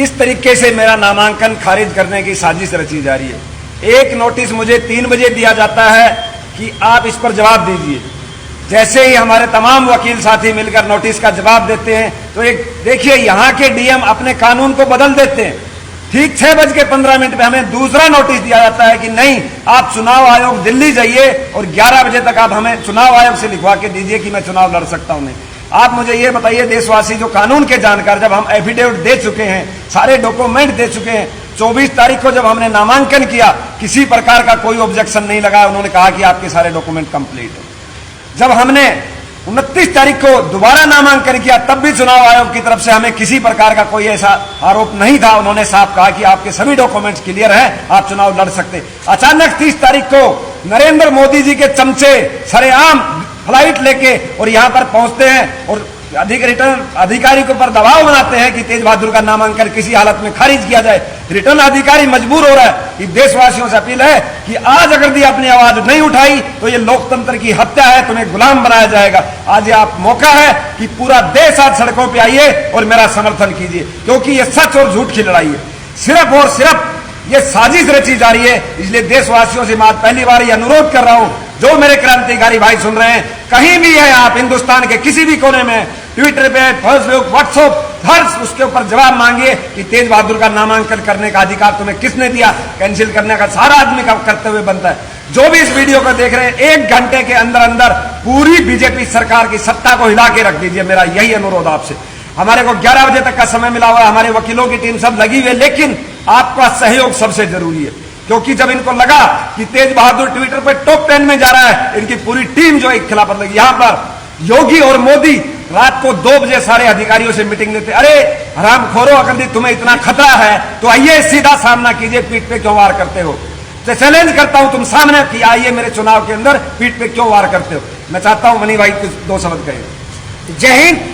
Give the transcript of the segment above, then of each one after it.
इस तरीके से मेरा नामांकन खारिज करने की साजिश रची जा रही है। एक नोटिस मुझे 3 बजे दिया जाता है कि आप इस पर जवाब दीजिए। जैसे ही हमारे तमाम वकील साथी मिलकर नोटिस का जवाब देते हैं तो एक देखिए यहाँ के डीएम अपने कानून को बदल देते हैं। ठीक 6:15 पे हमें दूसरा नोटिस दिया जाता है कि नहीं, आप चुनाव आयोग दिल्ली जाइए और 11 बजे तक आप हमें चुनाव आयोग से लिखवा के दीजिए कि मैं चुनाव लड़ सकता हूं। नहीं, आप मुझे ये बताइए देशवासी जो कानून के जानकार, जब हम एफिडेविट दे चुके हैं, सारे डॉक्यूमेंट दे चुके हैं, 24 तारीख को जब हमने नामांकन किया किसी प्रकार का कोई ऑब्जेक्शन नहीं लगा, उन्होंने कहा कि आपके सारे डॉक्यूमेंट कंप्लीट है। जब हमने 29 तारीख को दोबारा नामांकन किया तब भी चुनाव आयोग की तरफ से हमें किसी प्रकार का कोई ऐसा आरोप नहीं था। उन्होंने साफ कहा कि आपके सभी डॉक्यूमेंट्स क्लियर हैं, आप चुनाव लड़ सकते। अचानक 30 तारीख को नरेंद्र मोदी जी के चमचे सरेआम फ्लाइट लेके और यहां पर पहुंचते हैं और रिटर्न अधिकारी के ऊपर दबाव बनाते हैं कि तेज बहादुर का नामांकन किसी हालत में खारिज किया जाए। रिटर्न अधिकारी मजबूर हो रहा है कि देशवासियों से अपील है कि आज अगर दी अपनी आवाज नहीं उठाई तो ये लोकतंत्र की हत्या है, तुम्हें गुलाम बनाया जाएगा। आज ये आप मौका है कि पूरा देश आज सड़कों पर आइए और मेरा समर्थन कीजिए, क्योंकि ये सच और झूठ की लड़ाई है। सिर्फ और सिर्फ ये साजिश रची जा रही है। इसलिए देशवासियों से मैं पहली बार ये अनुरोध कर रहा हूं, जो मेरे क्रांतिकारी भाई सुन रहे हैं, कहीं भी है आप हिंदुस्तान के किसी भी कोने में, ट्विटर पे, फेसबुक, व्हाट्सएप, हर उसके ऊपर जवाब मांगिए कि तेज बहादुर का नामांकन करने का अधिकार तुम्हें किसने दिया। कैंसिल करने का सारा आदमी का कर्तव्य बनता है। जो भी इस वीडियो को देख रहे हैं, 1 घंटे के अंदर अंदर पूरी बीजेपी सरकार की सत्ता को हिला के रख दीजिए। मेरा यही अनुरोध आपसे। हमारे को 11 बजे तक का समय मिला हुआ है, हमारे वकीलों की टीम सब लगी हुई है, लेकिन आपका सहयोग सबसे जरूरी है, क्योंकि जब इनको लगा कि तेज बहादुर ट्विटर पर टॉप 10 में जा रहा है, इनकी पूरी टीम जो एक खिलाफत लगी। यहां पर योगी और मोदी रात को 2 बजे सारे अधिकारियों से मीटिंग लेते। अरे हरामखोरो, अगर तुम्हें इतना खतरा है तो आइए सीधा सामना कीजिए, पीठ पे क्यों वार करते हो। तो चैलेंज करता हूं तुम सामने कि आइए मेरे चुनाव के अंदर, पीठ पे क्यों वार करते हो। मैं चाहता हूं मनी भाई कुछ 2 शब्द कहें। जय हिंद।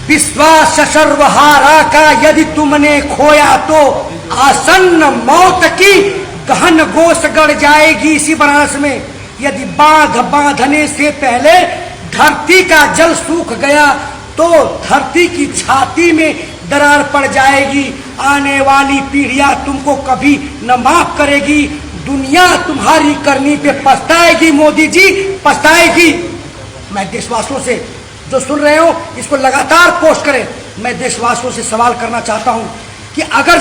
विश्वास सर्वहारा का यदि तुमने खोया तो आसन्न मौत की गहन गोश गड़ जाएगी इसी बनारस में। यदि बांध बांधने से पहले धरती का जल सूख गया तो धरती की छाती में दरार पड़ जाएगी। आने वाली पीढ़ियां तुमको कभी न माफ करेगी। दुनिया तुम्हारी करनी पे पछताएगी, मोदी जी पछताएगी। मैं देशवासियों से जो सुन रहे हो इसको लगातार पोस्ट करें। मैं देशवासियों से सवाल करना चाहता हूं कि अगर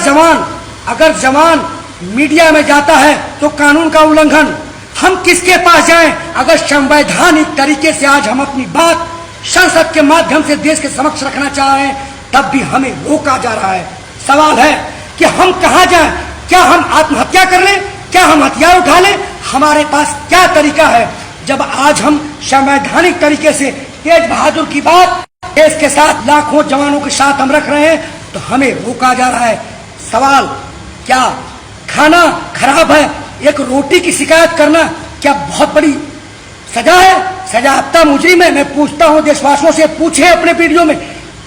जवान मीडिया में जाता है तो कानून का उल्लंघन, हम किसके पास जाएं? अगर संवैधानिक तरीके से आज हम अपनी बात संसद के माध्यम से देश के समक्ष रखना चाहें तब भी हमें रोका जा रहा है। सवाल है कि हम कहां जाएं? क्या हम आत्महत्या कर लें? क्या हम हथियार उठा लें? हमारे पास क्या तरीका है? जब आज हम संवैधानिक तरीके से तेज बहादुर की बात देश के साथ लाखों जवानों के साथ हम रख रहे हैं तो हमें रोका जा रहा है। सवाल, क्या खाना खराब है, एक रोटी की शिकायत करना क्या बहुत बड़ी सजा है? सजायाफ्ता मुजरिम है? मैं पूछता हूं देशवासियों से, पूछे अपने वीडियो में,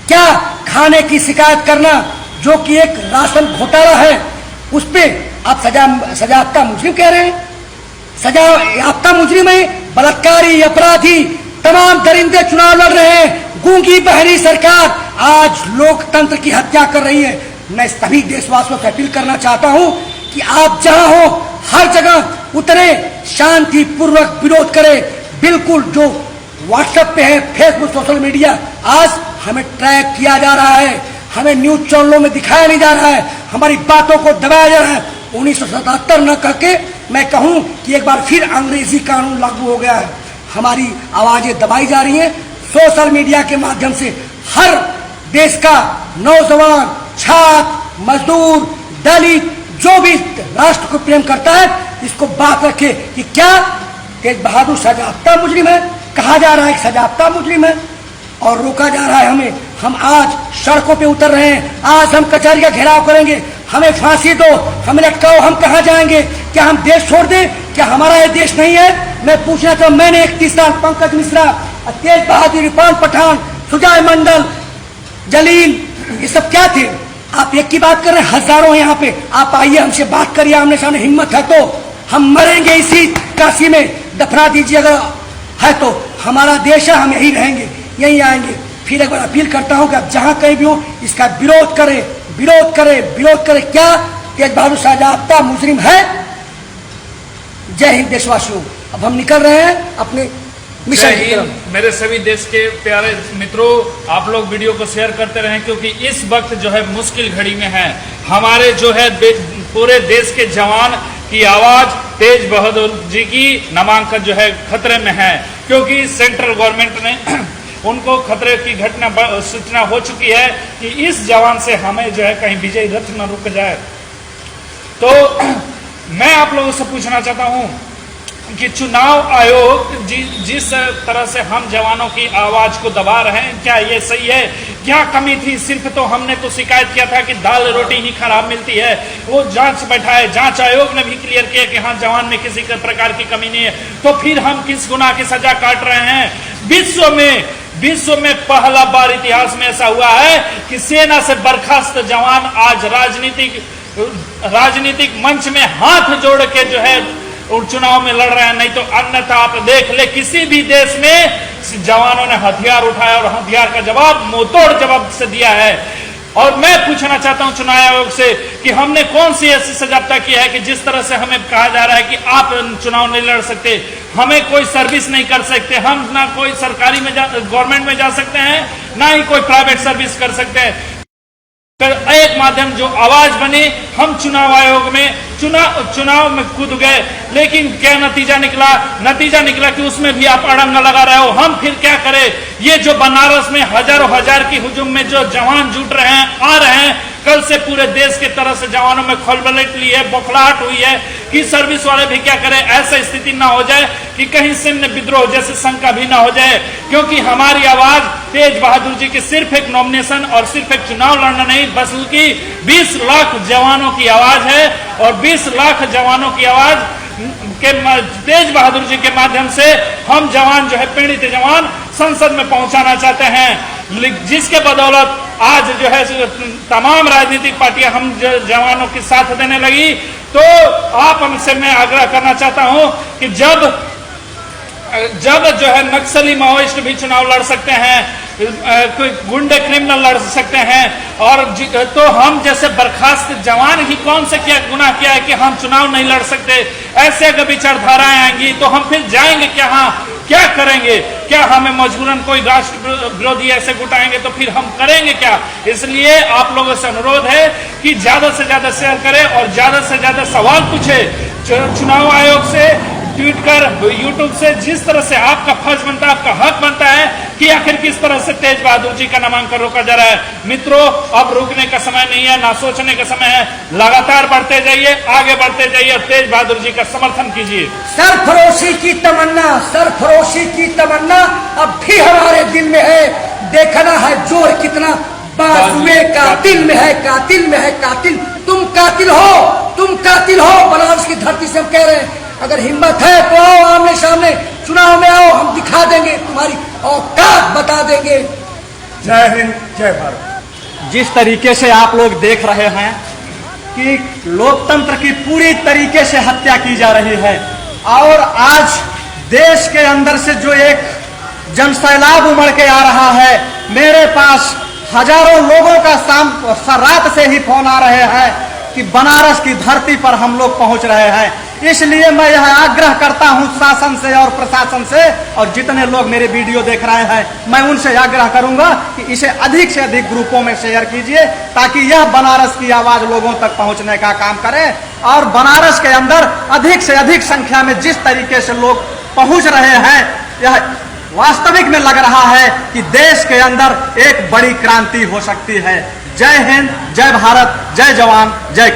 क्या खाने की शिकायत करना जो कि एक राशन घोटाला है उस पर आप सजायाफ्ता मुजरिम कह रहे हैं? सजायाफ्ता मुजरिम है, बलात्कारी, अपराधी, तमाम दरिंदे चुनाव लड़ रहे हैं। गूंगी बहरी सरकार आज लोकतंत्र की हत्या कर रही है। मैं सभी देशवासियों से अपील करना चाहता हूं कि आप जहां हो हर जगह उतरे, शांति पूर्वक विरोध करें। बिल्कुल जो व्हाट्सएप पे है, फेसबुक, सोशल मीडिया, आज हमें ट्रैक किया जा रहा है, हमें न्यूज चैनलों में दिखाया नहीं जा रहा है, हमारी बातों को दबाया जा रहा है। 1977 न करके मैं कहूं कि एक बार फिर अंग्रेजी कानून लागू हो गया है, हमारी आवाजें दबाई जा रही हैं। सोशल मीडिया के माध्यम से हर देश का नौजवान, छात्र, मजदूर, दलित, जो भी राष्ट्र को प्रेम करता है, इसको बात रखे कि क्या तेज बहादुर सजायाफ्ता मुजरिम है? कहा जा रहा है कि सजायाफ्ता मुजरिम है और रोका जा रहा है हमें। हम आज सड़कों पे उतर रहे हैं, आज हम कचहरी का घेराव करेंगे, हमें फांसी दो, हमें लटकाओ, हम कहाँ जाएंगे? क्या हम देश छोड़ दें? क्या हमारा ये देश नहीं है? मैं पूछना चाहता हूं, मैंने 31 साल पंकज मिश्रा, तेज बहादुर, इरफान पठान, सुजय मंडल, जलील, ये सब क्या थे? आप एक की बात कर रहे हैं, हजारों यहाँ पे। आप आइए हमसे बात करिए, आमने सामने, हिम्मत है तो हम मरेंगे इसी काशी में, दफना दीजिए अगर है तो। हमारा देश है, हम यही रहेंगे, यही आएंगे। फिर एक बार अपील करता हूं कि आप जहां कहीं भी हो इसका विरोध करें, विरोध करे क्या तेज बहादुर शाहजहाँ मुजरिम है। जय हिंद देशवासियों। अब हम निकल रहे हैं अपने मिशन की तरफ। मेरे सभी देश के प्यारे मित्रों, आप लोग वीडियो को शेयर करते रहें, क्योंकि इस वक्त जो है मुश्किल घड़ी में है। हमारे जो है पूरे देश के जवान की आवाज तेज बहादुर जी की नामांकन जो है खतरे में है, क्योंकि सेंट्रल गवर्नमेंट ने उनको खतरे की घटना सूचना हो चुकी है कि इस जवान से हमें जो है कहीं विजयी रथ न रुक जाए। तो मैं आप लोगों से पूछना चाहता हूं कि चुनाव आयोग जिस तरह से हम जवानों की आवाज को दबा रहे हैं, क्या ये सही है? क्या कमी थी? सिर्फ तो हमने तो शिकायत किया था कि दाल रोटी ही खराब मिलती है। वो जांच बैठाए, जांच आयोग ने भी क्लियर किया कि हाँ जवान में किसी प्रकार की कमी नहीं है। तो फिर हम किस गुनाह की सजा काट रहे हैं? विश्व में पहला बार इतिहास में ऐसा हुआ है कि सेना से बर्खास्त जवान आज राजनीतिक मंच में हाथ जोड़ के जो है चुनाव में लड़ रहे हैं। नहीं तो अन्यथा आप देख ले, किसी भी देश में जवानों ने हथियार उठाया और हथियार का जवाब मुंहतोड़ जवाब से दिया है। और मैं पूछना चाहता हूं चुनाव आयोग से कि हमने कौन सी ऐसी सजावटा की है कि जिस तरह से हमें कहा जा रहा है कि आप चुनाव नहीं लड़ सकते, हमें कोई सर्विस नहीं कर सकते, हम ना कोई सरकारी में गवर्नमेंट में जा सकते हैं, ना ही कोई प्राइवेट सर्विस कर सकते हैं। एक माध्यम जो आवाज बनी, हम चुनाव आयोग में चुनाव में कूद गए, लेकिन क्या नतीजा निकला कि उसमें भी आप अड़ंगा लगा रहे हो। हम फिर क्या करें? ये जो बनारस में हजारों हजार की हुजूम में जो जवान जुट रहे हैं, आ रहे हैं, कल से पूरे देश की तरह से जवानों में खलबलेट ली है, बौखलाहट हुई है कि सर्विस वाले भी क्या करें, ऐसा स्थिति ना हो जाए कि कहीं सैन्य विद्रोह जैसे शंका भी ना हो जाए। क्योंकि हमारी आवाज तेज बहादुर जी की सिर्फ एक नॉमिनेशन और सिर्फ एक चुनाव लड़ना नहीं, बल्कि 20 लाख जवानों की आवाज है। और 20 लाख जवानों की आवाज के तेज बहादुर जी के माध्यम से हम जवान जो है पीड़ित जवान संसद में पहुंचाना चाहते हैं, जिसके बदौलत आज जो है तमाम राजनीतिक पार्टियां हम जवानों के साथ देने लगी। तो आप हमसे मैं आग्रह करना चाहता हूं कि जब जो है नक्सली माओइस्ट भी चुनाव लड़ सकते हैं, कोई गुंडे क्रिमिनल लड़ सकते हैं, और तो हम जैसे बर्खास्त जवान ही कौन से क्या गुनाह किया है कि हम चुनाव नहीं लड़ सकते? ऐसे अगर विचारधाराएं आएंगी तो हम फिर जाएंगे क्या करेंगे? क्या हमें मजबूरन कोई राष्ट्र विरोधी ऐसे गुटाएंगे तो फिर हम करेंगे क्या? इसलिए आप लोगों से अनुरोध है कि ज्यादा से ज्यादा शेयर करें और ज्यादा से ज्यादा सवाल पूछे चुनाव आयोग से, ट्वीट कर, यूट्यूब से, जिस तरह से आपका फर्ज बनता है, आपका हक बनता है कि आखिर किस तरह से तेज बहादुर जी का नामांकन रोका जा रहा है। मित्रों, अब रुकने का समय नहीं है, ना सोचने का समय है। लगातार बढ़ते जाइए, आगे बढ़ते जाइए और तेज बहादुर जी का समर्थन कीजिए। सरफरोशी की तमन्ना अब भी हमारे दिल में है। देखना है जोर कितना बाजुए कातिल में है, कातिल। तुम कातिल हो। बनारस की धरती से हम कह रहे हैं, अगर हिम्मत है तो आओ आमने सामने, चुनाव में आओ, हम दिखा देंगे, तुम्हारी औकात बता देंगे। जय हिंद, जय भारत। जिस तरीके से आप लोग देख रहे हैं कि लोकतंत्र की पूरी तरीके से हत्या की जा रही है, और आज देश के अंदर से जो एक जनसैलाब उमड़ के आ रहा है, मेरे पास हजारों लोगों का रात से ही फोन आ रहे हैं कि बनारस की धरती पर हम लोग पहुंच रहे हैं। इसलिए मैं यह आग्रह करता हूं शासन से और प्रशासन से, और जितने लोग मेरे वीडियो देख रहे हैं, मैं उनसे आग्रह करूंगा कि इसे अधिक से अधिक ग्रुपों में शेयर कीजिए, ताकि यह बनारस की आवाज लोगों तक पहुंचने का काम करे। और बनारस के अंदर अधिक से अधिक संख्या में जिस तरीके से लोग पहुंच रहे हैं, यह वास्तविक में लग रहा है कि देश के अंदर एक बड़ी क्रांति हो सकती है। जय हिंद, जय भारत, जय जवान, जय किसान।